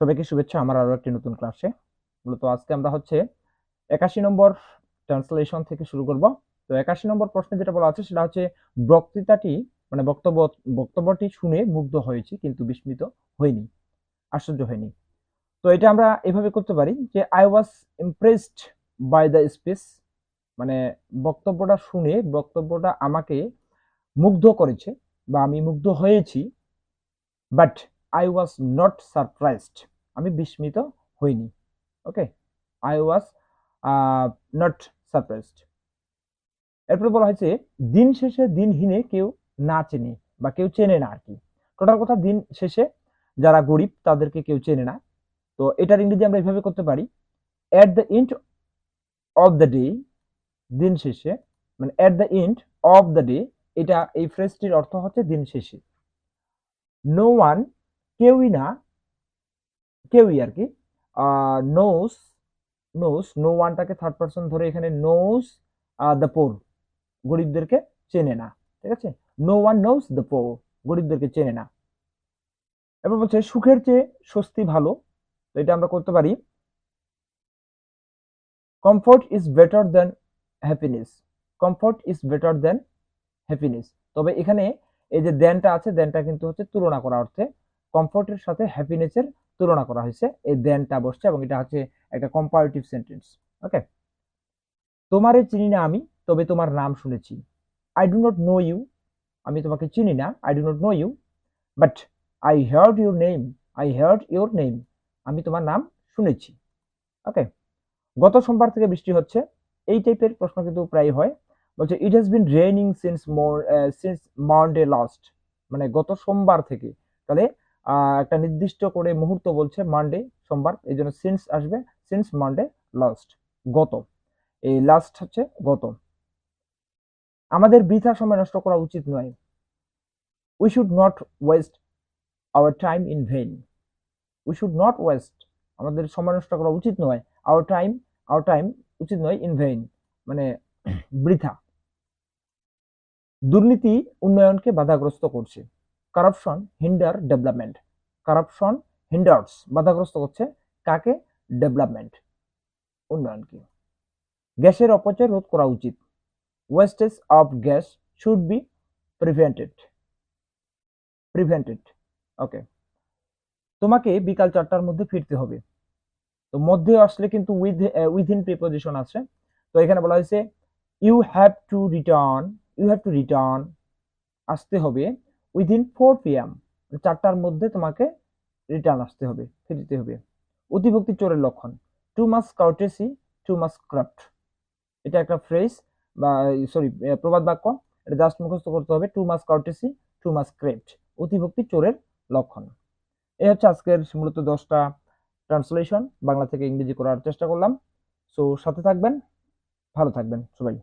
সবাইকে শুভেচ্ছা আমার আরো একটি নতুন ক্লাসে। মূলত আজকে আমরা হচ্ছে 81 নম্বর ট্রান্সলেশন থেকে শুরু করব। তো 81 নম্বর প্রশ্নে যেটা বলা আছে সেটা হচ্ছে বক্তৃতাটি মানে বক্তব্যটি শুনে মুগ্ধ হয়েছি কিন্তু বিস্মিত হইনি, আশ্চর্য হয়নি। তো এটা আমরা এভাবে করতে পারি যে I was impressed by the speech, মানে বক্তব্যটা আমাকে মুগ্ধ করেছে বা আমি মুগ্ধ হয়েছি, but I was not surprised, আমি বিস্মিত হইনি। Okay, I was not surprised. এরপরে বলা হয়েছে দিন শেষে দিনহীনে কেউ না চেনে বা কেউ চেনে না আর কি। টোটাল কথা দিন শেষে যারা গরিব তাদেরকে কেউ চেনে না। তো এটার ইংরেজি আমরা এইভাবে করতে পারি at the end of the day, দিন শেষে মানে at the end of the day, এটা এই ফ্রেজটির অর্থ হচ্ছে দিন শেষে। নো ওয়ান, কেউই না, কেউই আর কি, নোস নোস, নো ওয়ানটাকে থার্ড পারসন ধরে এখানে নোস দ্য পোর, গরিবদেরকে চেনে না। ঠিক আছে, no one knows the poor, গরিবদেরকে চেনে না। এবার বলছে সুখের চেয়ে স্বস্তি ভালো। তো এটা আমরা করতে পারি comfort is better then happiness, comfort is better then happiness. তবে এখানে এই যে দেনটা আছে, দেনটা কিন্তু হচ্ছে তুলনা করা অর্থে, কমফোর্টের সাথে হ্যাপিনেসের তুলনা করা হয়েছে, এই দেনটা বসছে এবং এটা হচ্ছে একটা কম্পারেটিভ সেন্টেন্স। ওকে, তোমারে চিনি না আমি, তবে তোমার নাম শুনেছি। I do not know you, আমি তোমাকে চিনি না, I do not know you, but I heard your name, I heard your name, আমি তোমার নাম শুনেছি। ওকে, গত সোমবার থেকে বৃষ্টি হচ্ছে, এই টাইপের প্রশ্ন কিন্তু প্রায় হয়। বলছে it has been raining since Monday last, মানে গত সোমবার থেকে। তাহলে একটা নির্দিষ্ট করে মুহূর্ত বলছে, মানডে সোমবার, এই জন্য সিন্স আসবে, সিন্স মানডে লাস্ট, গত, এই লাস্ট হচ্ছে গত। আমাদের বৃথা সময় নষ্ট করা উচিত নয়, we should not waste our time in vein, we should not waste, আমাদের সময় নষ্ট করা উচিত নয়, আওয়ার টাইম, আওয়ার টাইম উচিত নয়, ইন ভেইন মানে বৃথা। দুর্নীতি উন্নয়নকে বাধাগ্রস্ত করছে, corruption hinder development, corruption hinders, বাধাগ্রস্ত করছে কাকে? ডেভেলপমেন্ট, উন্নয়নকে। গ্যাসের অপচয় রোধ করা উচিত, wastage of gas should be prevented, prevented. Okay, তোমাকে বিকাল 4টার মধ্যে ফিরতে হবে। তো মধ্যে আসলে কিন্তু উইথিন প্রিপোজিশন আছে। তো এখানে বলা হয়েছে you have to return, you have to return, আসতে হবে, উইথিন 4 PM, 4টার মধ্যে তোমাকে রিটার্ন আসতে হবে, ফিরতে হবে। অতিভক্তি চোরের লক্ষণ, টু মাস কার্টেসি, টু মাস ক্রাফট, এটা একটা ফ্রেজ বা সরি প্রবাদ বাক্য, এটা জাস্ট মুখস্থ করতে হবে, টু মাস কার্টেসি, টু মাস ক্রাফট, অতিভক্তি চোরের লক্ষণ। এই হচ্ছে আজকের মূলত 10টা ট্রান্সলেশন বাংলা থেকে ইংরেজি করার চেষ্টা করলাম। সো সাথে থাকবেন, ভালো থাকবেন সবাই।